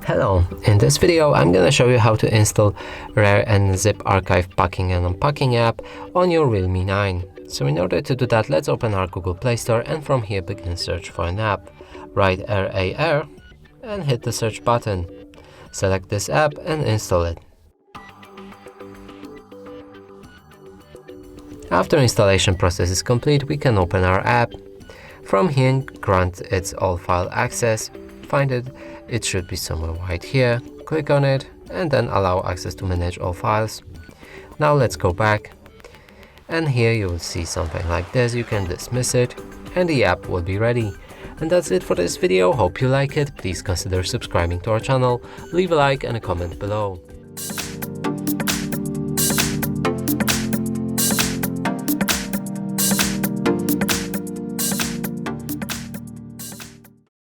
Hello, in this video I'm gonna show you how to install RAR and zip archive packing and unpacking app on your Realme 9. So in order to do that, let's open our Google Play Store and from here begin search for an app. Write RAR and hit the search button. Select this app and install it. After installation process is complete, we can open our app. From here, grant its all file access. Find it, it should be somewhere right here. Click on it and then allow access to manage all files. Now let's go back. And here you will see something like this. You can dismiss it and the app will be ready. And that's it for this video. Hope you like it. Please consider subscribing to our channel. Leave a like and a comment below.